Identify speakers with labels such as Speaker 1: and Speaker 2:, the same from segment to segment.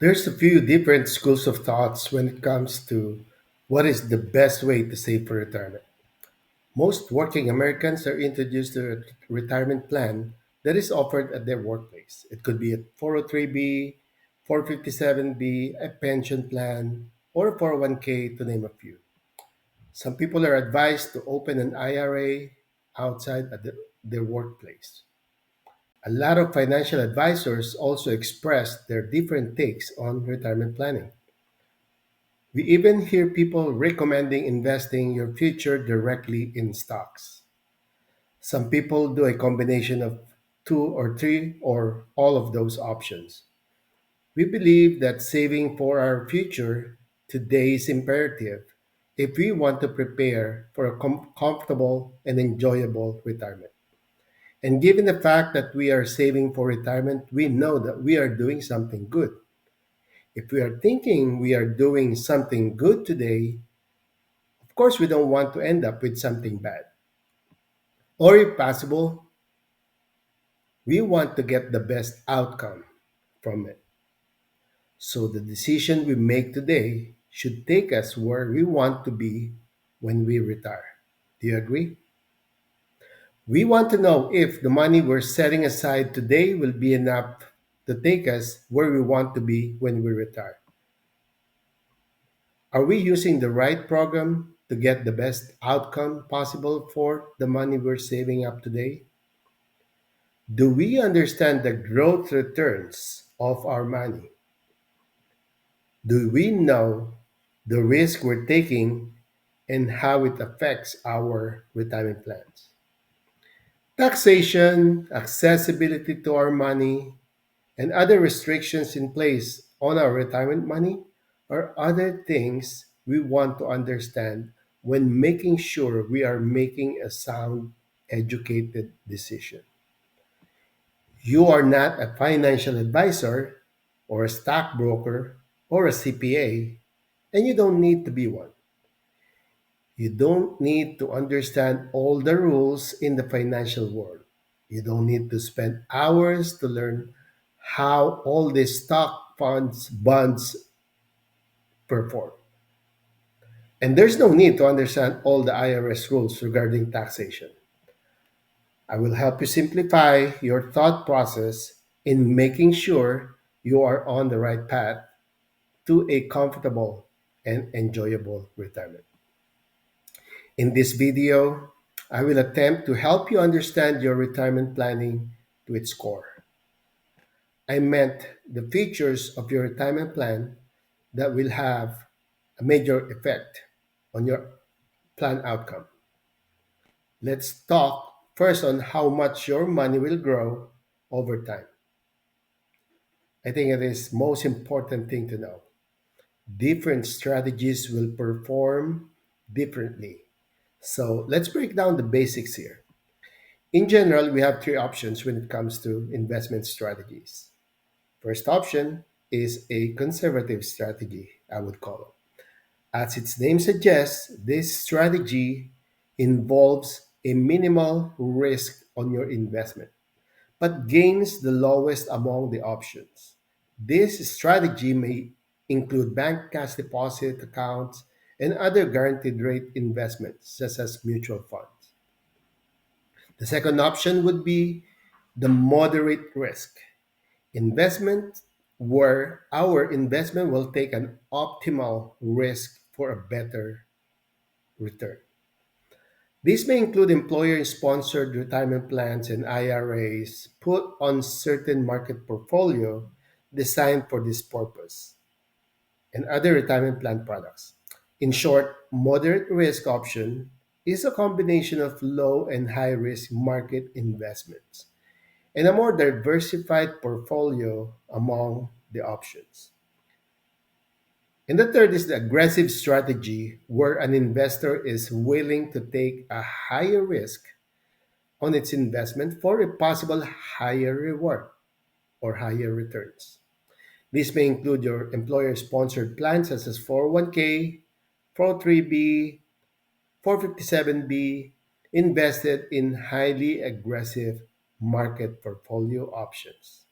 Speaker 1: There's a few different schools of thoughts when it comes to what is the best way to save for retirement. Most working Americans are introduced to a retirement plan that is offered at their workplace. It could be a 403b, 457b, a pension plan, or a 401k to name a few. Some people are advised to open an IRA outside at their workplace. A lot of financial advisors also express their different takes on retirement planning. We even hear people recommending investing your future directly in stocks. Some people do a combination of two or three or all of those options. We believe that saving for our future today is imperative if we want to prepare for a comfortable and enjoyable retirement. And given the fact that we are saving for retirement, we know that we are doing something good. If we are thinking we are doing something good today, of course, we don't want to end up with something bad. Or if possible, we want to get the best outcome from it. So the decision we make today should take us where we want to be when we retire. Do you agree? We want to know if the money we're setting aside today will be enough to take us where we want to be when we retire. Are we using the right program to get the best outcome possible for the money we're saving up today? Do we understand the growth returns of our money? Do we know the risk we're taking and how it affects our retirement plans? Taxation, accessibility to our money, and other restrictions in place on our retirement money are other things we want to understand when making sure we are making a sound, educated decision. You are not a financial advisor or a stockbroker or a CPA, and you don't need to be one. You don't need to understand all the rules in the financial world. You don't need to spend hours to learn how all these stock funds, bonds perform. And there's no need to understand all the IRS rules regarding taxation. I will help you simplify your thought process in making sure you are on the right path to a comfortable and enjoyable retirement. In this video, I will attempt to help you understand your retirement planning to its core. I meant the features of your retirement plan that will have a major effect on your plan outcome. Let's talk first on how much your money will grow over time. I think it is most important thing to know. Different strategies will perform differently. So let's break down the basics here. In general, we have three options when it comes to investment strategies. First option is a conservative strategy, I would call it. As its name suggests, this strategy involves a minimal risk on your investment, but gains the lowest among the options. This strategy may include bank cash deposit accounts and other guaranteed rate investments, such as mutual funds. The second option would be the moderate risk investment, where our investment will take an optimal risk for a better return. These may include employer sponsored retirement plans and IRAs put on certain market portfolio designed for this purpose and other retirement plan products. In short, moderate risk option is a combination of low and high risk market investments and a more diversified portfolio among the options. And the third is the aggressive strategy, where an investor is willing to take a higher risk on its investment for a possible higher reward or higher returns. This may include your employer sponsored plans such as 401k, 403b, 457b, invested in highly aggressive market portfolio options.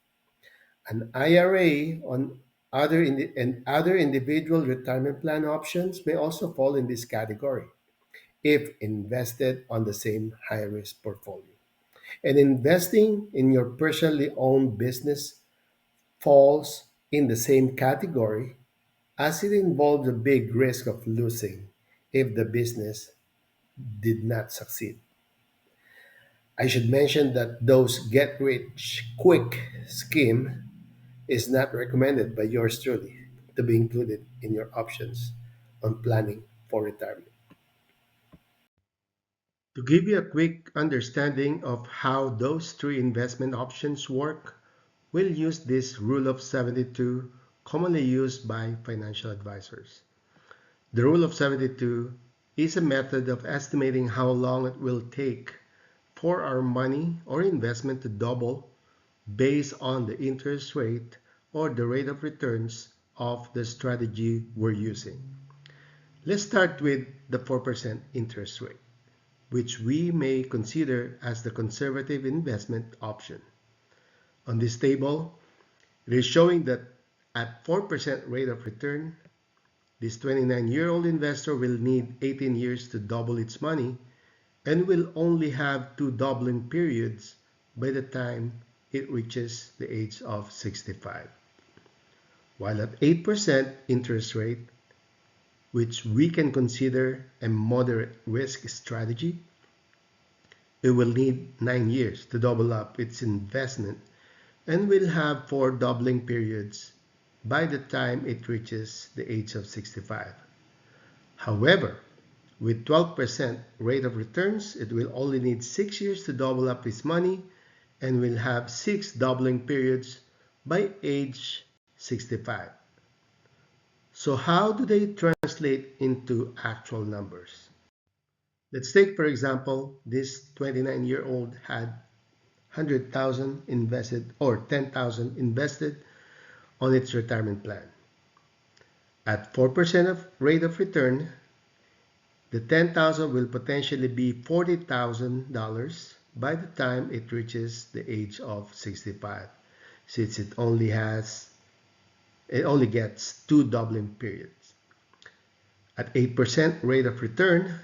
Speaker 1: An IRA, on Other individual retirement plan options may also fall in this category if invested on the same high risk portfolio. And investing in your personally owned business falls in the same category as it involves a big risk of losing if the business did not succeed. I should mention that those get rich quick scheme is not recommended by yours truly to be included in your options on planning for retirement. To give you a quick understanding of how those three investment options work, we'll use this rule of 72 commonly used by financial advisors. The rule of 72 is a method of estimating how long it will take for our money or investment to double based on the interest rate or the rate of returns of the strategy we're using. Let's start with the 4% interest rate, which we may consider as the conservative investment option. On this table, it is showing that at 4% rate of return, this 29-year-old investor will need 18 years to double its money and will only have two doubling periods by the time it reaches the age of 65. While at 8% interest rate, which we can consider a moderate risk strategy, it will need 9 years to double up its investment and will have four doubling periods by the time it reaches the age of 65. However, with 12% rate of returns, it will only need 6 years to double up its money and will have six doubling periods by age 65. So how do they translate into actual numbers? Let's take, for example, this 29-year-old had 100,000 invested or 10,000 invested on its retirement plan. At 4% of rate of return, the 10,000 will potentially be $40,000 by the time it reaches the age of 65, since it only gets two doubling periods. At 8% rate of return,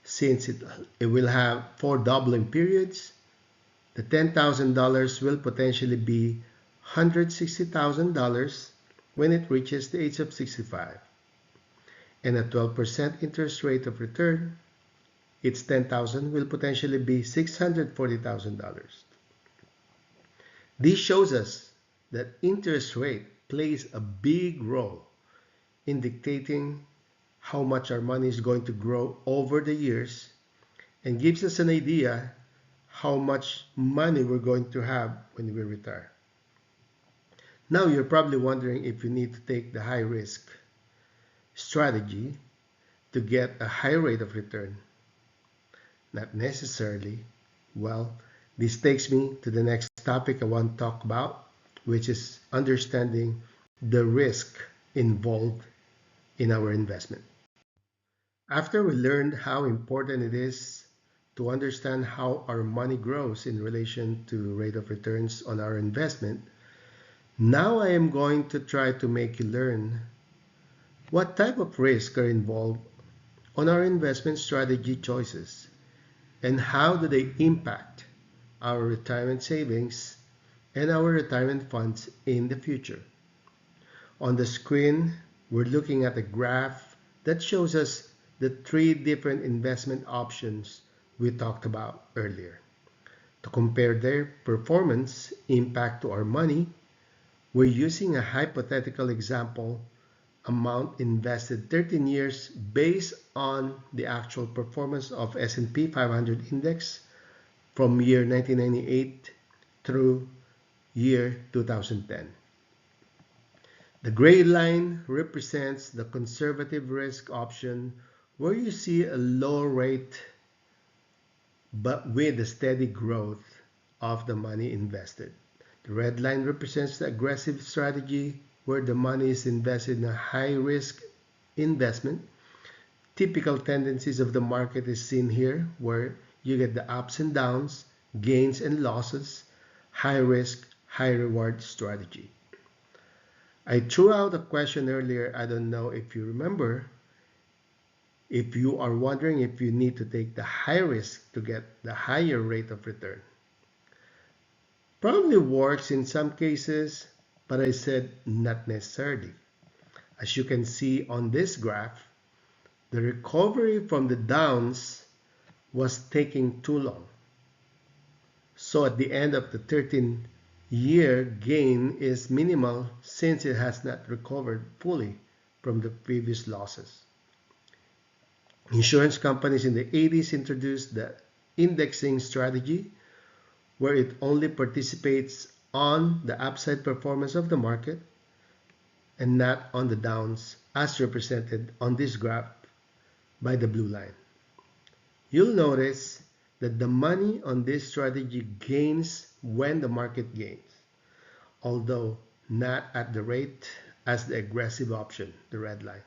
Speaker 1: since it will have four doubling periods, the $10,000 will potentially be $160,000 when it reaches the age of 65. And at 12% interest rate of return, its 10,000 will potentially be $640,000. This shows us that interest rate plays a big role in dictating how much our money is going to grow over the years and gives us an idea how much money we're going to have when we retire. Now you're probably wondering if you need to take the high risk strategy to get a high rate of return. Not necessarily. Well, this takes me to the next topic I want to talk about, which is understanding the risk involved in our investment. After we learned how important it is to understand how our money grows in relation to rate of returns on our investment, now I am going to try to make you learn what type of risks are involved on our investment strategy choices and how do they impact our retirement savings and our retirement funds in the future. On the screen, we're looking at a graph that shows us the three different investment options we talked about earlier. To compare their performance impact to our money, we're using a hypothetical example amount invested 13 years based on the actual performance of S&P 500 index from year 1998 through year 2010. The gray line represents the conservative risk option where you see a low rate but with a steady growth of the money invested. The red line represents the aggressive strategy where the money is invested in a high risk investment. Typical tendencies of the market is seen here where you get the ups and downs, gains and losses, high risk, high reward strategy. I threw out a question earlier. I don't know if you remember. If you are wondering if you need to take the high risk to get the higher rate of return, probably works in some cases, but I said not necessarily. As you can see on this graph, the recovery from the downs was taking too long. So at the end of the 13-year gain is minimal since it has not recovered fully from the previous losses. Insurance companies in the 80s introduced the indexing strategy where it only participates on the upside performance of the market and not on the downs as represented on this graph by the blue line. You'll notice that the money on this strategy gains when the market gains, although not at the rate as the aggressive option, the red line.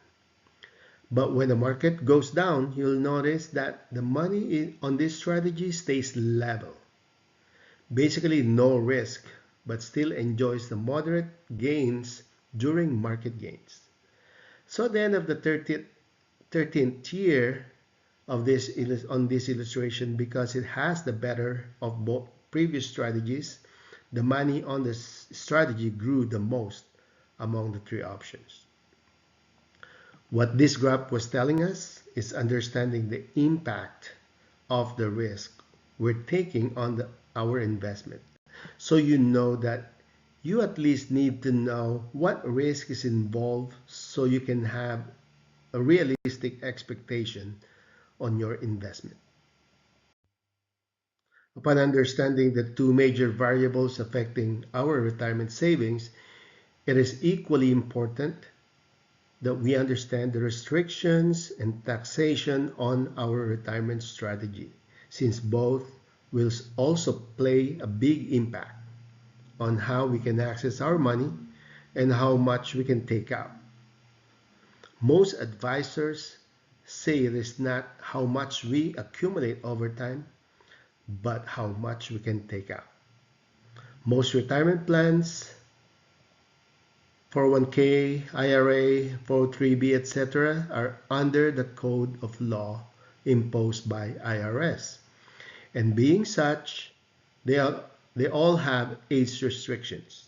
Speaker 1: But when the market goes down, you'll notice that the money on this strategy stays level. Basically no risk, but still enjoys the moderate gains during market gains. So at the end of the 13th year of this on this illustration, because it has the better of both previous strategies, the money on this strategy grew the most among the three options. What this graph was telling us is understanding the impact of the risk we're taking on our investment. So you know that you at least need to know what risk is involved so you can have a realistic expectation on your investment. Upon understanding the two major variables affecting our retirement savings, it is equally important that we understand the restrictions and taxation on our retirement strategy, since both will also play a big impact on how we can access our money and how much we can take out. Most advisors say it is not how much we accumulate over time, but how much we can take out. Most retirement plans, 401k, IRA, 403b, etc., are under the code of law imposed by IRS. And being such, they all have age restrictions,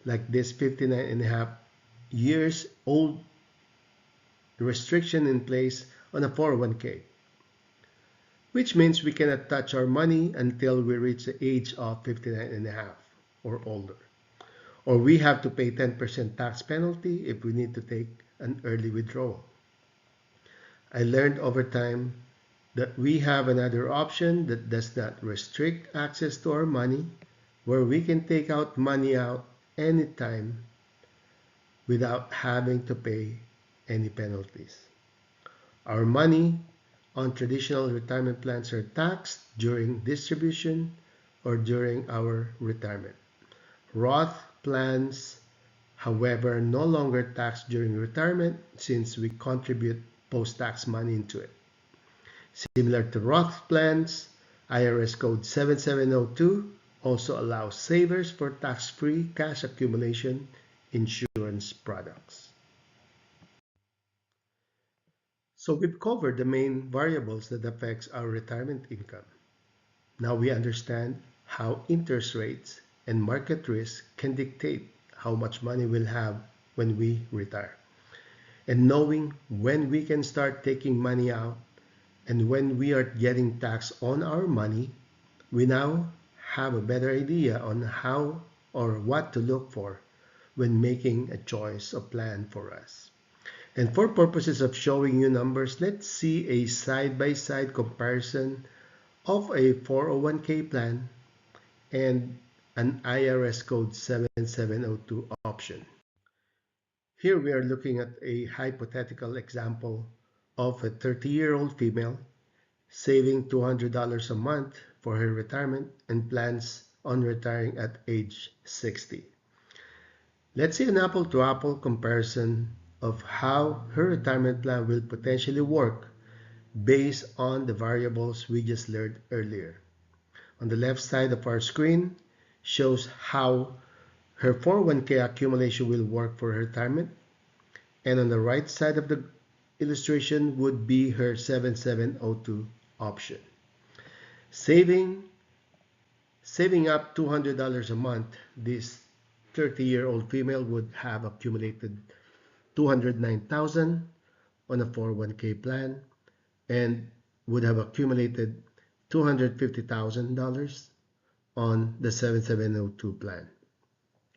Speaker 1: like this 59 and a half years old restriction in place on a 401k, which means we cannot touch our money until we reach the age of 59 and a half or older. Or we have to pay 10% tax penalty if we need to take an early withdrawal. I learned over time that we have another option that does not restrict access to our money, where we can take out money out anytime without having to pay any penalties. Our money on traditional retirement plans are taxed during distribution or during our retirement. Roth plans, however, no longer taxed during retirement since we contribute post-tax money into it. Similar to Roth plans, IRS Code 7702 also allows savers for tax-free cash accumulation insurance products. So we've covered the main variables that affects our retirement income. Now we understand how interest rates and market risk can dictate how much money we'll have when we retire. And knowing when we can start taking money out and when we are getting taxed on our money, we now have a better idea on how or what to look for when making a choice of plan for us. And for purposes of showing you numbers, let's see a side-by-side comparison of a 401k plan and an IRS code 7702 option. Here we are looking at a hypothetical example of a 30-year-old female saving $200 a month for her retirement and plans on retiring at age 60. Let's see an apple-to-apple comparison of how her retirement plan will potentially work based on the variables we just learned earlier. On the left side of our screen shows how Her 401k accumulation will work for her retirement, and on the right side of the illustration would be her 7702 option. Saving Saving up $200 a month, this 30-year-old female would have accumulated 209,000 on a 401k plan and would have accumulated $250,000 on the 7702 plan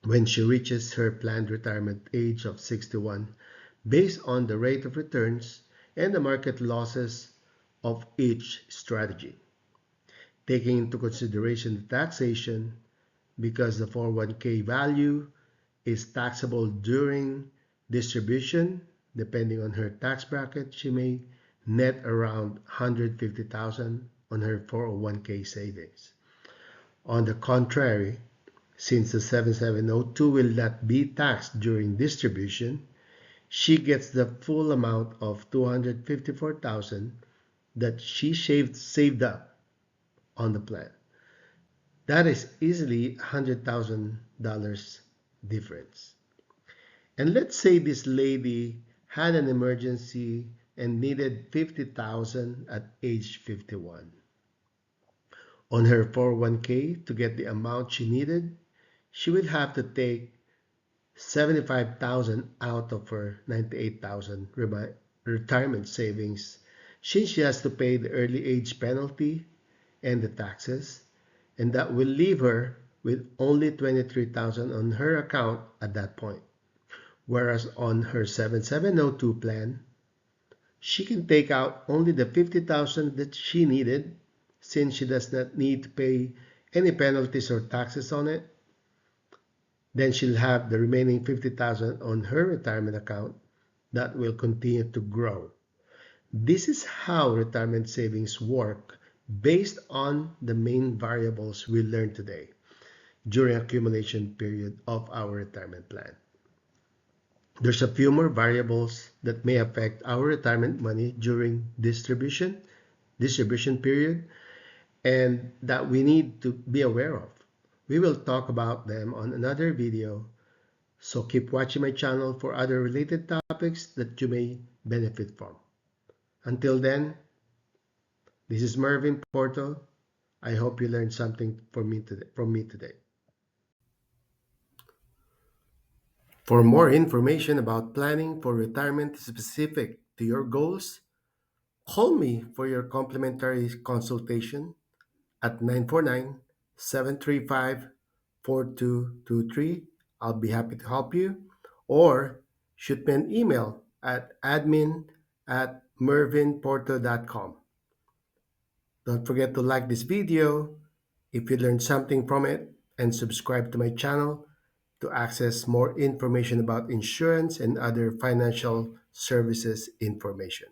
Speaker 1: when she reaches her planned retirement age of 61 based on the rate of returns and the market losses of each strategy, taking into consideration the taxation because the 401k value is taxable during distribution. Depending on her tax bracket, she may net around 150,000 on her 401k savings. On the contrary, since the 7702 will not be taxed during distribution, she gets the full amount of 254,000 that she saved up on the plan. That is easily $100,000 difference. And let's say this lady had an emergency and needed 50,000 at age 51. On her 401k to get the amount she needed, she would have to take 75,000 out of her 98,000 retirement savings since she has to pay the early age penalty and the taxes, and that will leave her with only 23,000 on her account at that point. Whereas on her 7702 plan, she can take out only the 50,000 that she needed since she does not need to pay any penalties or taxes on it. Then she'll have the remaining 50,000 on her retirement account that will continue to grow. This is how retirement savings work based on the main variables we learned today during accumulation period of our retirement plan. There's a few more variables that may affect our retirement money during distribution period, and that we need to be aware of. We will talk about them on another video, so keep watching my channel for other related topics that you may benefit from. Until then, this is Mervin Porto. I hope you learned something from me today. For more information about planning for retirement specific to your goals, call me for your complimentary consultation at 949-735-4223. I'll be happy to help you. Or shoot me an email at admin@mervinporto.com. Don't forget to like this video if you learned something from it and subscribe to my channel to access more information about insurance and other financial services information.